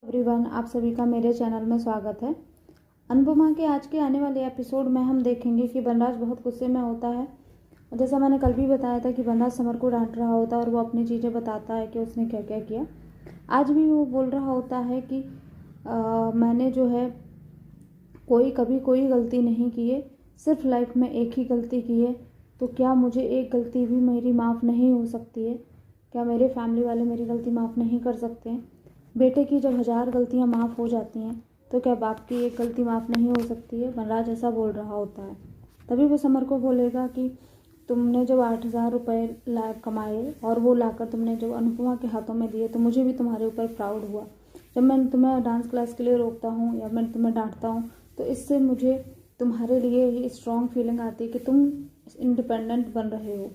Everyone, आप सभी का मेरे चैनल में स्वागत है। अनुपमा के आज के आने वाले एपिसोड में हम देखेंगे कि बनराज बहुत गुस्से में होता है। जैसा मैंने कल भी बताया था कि बनराज समर को डांट रहा होता है और वो अपनी चीज़ें बताता है कि उसने क्या क्या किया। आज भी वो बोल रहा होता है कि मैंने जो है कभी कोई गलती नहीं की है, सिर्फ लाइफ में एक ही गलती की है। तो क्या मुझे एक गलती भी मेरी माफ़ नहीं हो सकती है? क्या मेरे फैमिली वाले मेरी गलती माफ़ नहीं कर सकते हैं? बेटे की जब 1000 गलतियां माफ़ हो जाती हैं तो क्या बाप की एक गलती माफ़ नहीं हो सकती है? बनराज ऐसा बोल रहा होता है। तभी वो समर को बोलेगा कि तुमने जब 8000 रुपये कमाए और वो लाकर तुमने जब अनुपमा के हाथों में दिए तो मुझे भी तुम्हारे ऊपर प्राउड हुआ। जब मैं तुम्हें डांस क्लास के लिए रोकता हूँ या मैं तुम्हें डांटता हूँ तो इससे मुझे तुम्हारे लिए ही स्ट्रॉन्ग फीलिंग आती है कि तुम इंडिपेंडेंट बन रहे हो।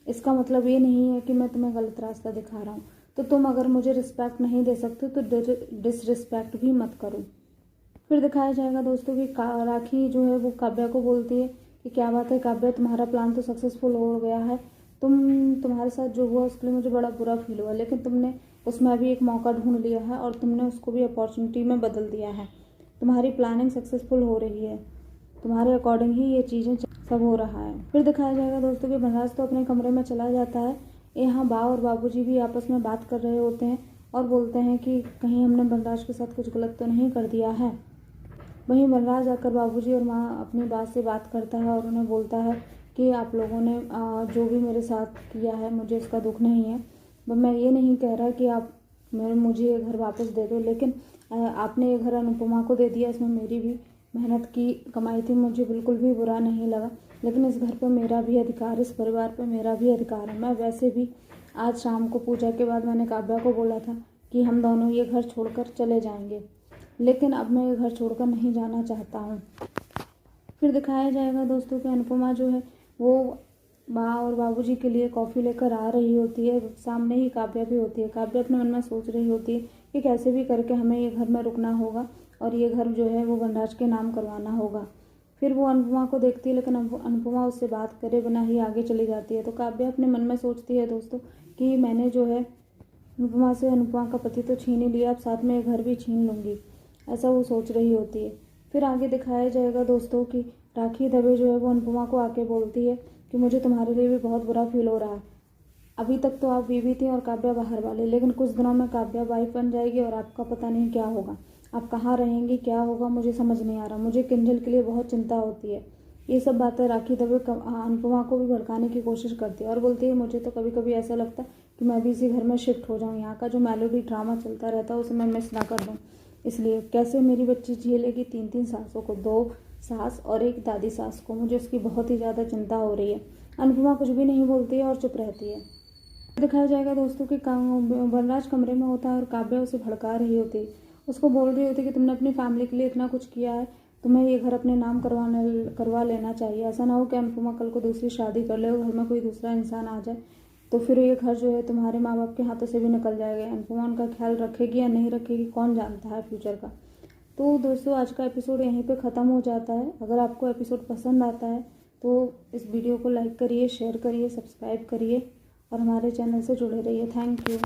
इसका मतलब ये नहीं है कि मैं तुम्हें गलत रास्ता दिखा रहा हूँ। तो तुम अगर मुझे रिस्पेक्ट नहीं दे सकते तो डिसरिस्पेक्ट भी मत करो। फिर दिखाया जाएगा दोस्तों कि राखी जो है वो काव्या को बोलती है कि क्या बात है काव्या, तुम्हारा प्लान तो सक्सेसफुल हो गया है। तुम्हारे साथ जो हुआ उसके लिए मुझे बड़ा बुरा फील हुआ, लेकिन तुमने उसमें अभी एक मौका ढूंढ लिया है और तुमने उसको भी अपॉर्चुनिटी में बदल दिया है। तुम्हारी प्लानिंग सक्सेसफुल हो रही है, तुम्हारे अकॉर्डिंग ही ये चीज़ें सब हो रहा है। फिर दिखाया जाएगा दोस्तों कि बनराज तो अपने कमरे में चला जाता है। यहाँ बा और बाबूजी भी आपस में बात कर रहे होते हैं और बोलते हैं कि कहीं हमने बनराज के साथ कुछ गलत तो नहीं कर दिया है। वहीं बनराज आकर बाबूजी और माँ अपनी बात से बात करता है और उन्हें बोलता है कि आप लोगों ने जो भी मेरे साथ किया है मुझे इसका दुख नहीं है। मैं ये नहीं कह रहा कि आप मुझे ये घर वापस दे दो, लेकिन आपने ये घर अनुपमा को दे दिया, इसमें मेरी भी मेहनत की कमाई थी, मुझे बिल्कुल भी बुरा नहीं लगा। लेकिन इस घर पर मेरा भी अधिकार, इस परिवार पर मेरा भी अधिकार है। मैं वैसे भी आज शाम को पूजा के बाद मैंने काव्या को बोला था कि हम दोनों ये घर छोड़कर चले जाएंगे, लेकिन अब मैं ये घर छोड़कर नहीं जाना चाहता हूँ। फिर दिखाया जाएगा दोस्तों कि अनुपमा जो है वो माँ और बाबूजी के लिए कॉफ़ी लेकर आ रही होती है। सामने ही काव्या भी होती है। काव्या अपने मन में सोच रही होती है कि कैसे भी करके हमें ये घर में रुकना होगा और ये घर जो है वो बनराज के नाम करवाना होगा। फिर वो अनुपमा को देखती है, लेकिन अनुपमा उससे बात करे बिना ही आगे चली जाती है। तो काव्या अपने मन में सोचती है दोस्तों कि मैंने जो है अनुपमा का पति तो छीन ही लिया, अब साथ में ये घर भी छीन लूँगी, ऐसा वो सोच रही होती है। फिर आगे दिखाया जाएगा दोस्तों कि राखी दवे जो है वो अनुपमा को आके बोलती है कि मुझे तुम्हारे लिए भी बहुत बुरा फील हो रहा है। अभी तक तो आप बीवी थी और काव्या बाहर वाले, लेकिन कुछ दिनों में काव्या वाइफ बन जाएगी और आपका पता नहीं क्या होगा। आप कहाँ रहेंगी, क्या होगा, मुझे समझ नहीं आ रहा। मुझे किंजल के लिए बहुत चिंता होती है। ये सब बातें राखी दवे अनुपमा को भी भड़काने की कोशिश करती है और बोलती है मुझे तो कभी कभी ऐसा लगता है कि मैं भी इसी घर में शिफ्ट हो जाऊँ। यहाँ का जो मेलोडी ड्रामा चलता रहता है उसे मैं मिस ना कर दूँ। इसलिए कैसे मेरी बच्ची झेलेगी 3 सासों को, 2 सास और एक दादी सास को। मुझे उसकी बहुत ही ज़्यादा चिंता हो रही है। अनुपमा कुछ भी नहीं बोलती है और चुप रहती है। दिखाया जाएगा दोस्तों कि बनराज कमरे में होता है और काव्या उसे भड़का रही होती है। उसको बोल रही होती है कि तुमने अपनी फैमिली के लिए इतना कुछ किया है, तुम्हें ये घर अपने नाम करवा लेना चाहिए। ऐसा ना हो कि अनुपमा कल को दूसरी शादी कर ले और घर में कोई दूसरा इंसान आ जाए तो फिर ये घर जो है तुम्हारे माँ बाप के हाथों से भी निकल जाएगा। अनुपमा उनका ख्याल रखेगी या नहीं रखेगी, कौन जानता है फ्यूचर का। तो दोस्तों आज का एपिसोड यहीं पे ख़त्म हो जाता है। अगर आपको एपिसोड पसंद आता है तो इस वीडियो को लाइक करिए, शेयर करिए, सब्सक्राइब करिए और हमारे चैनल से जुड़े रहिए। Thank you.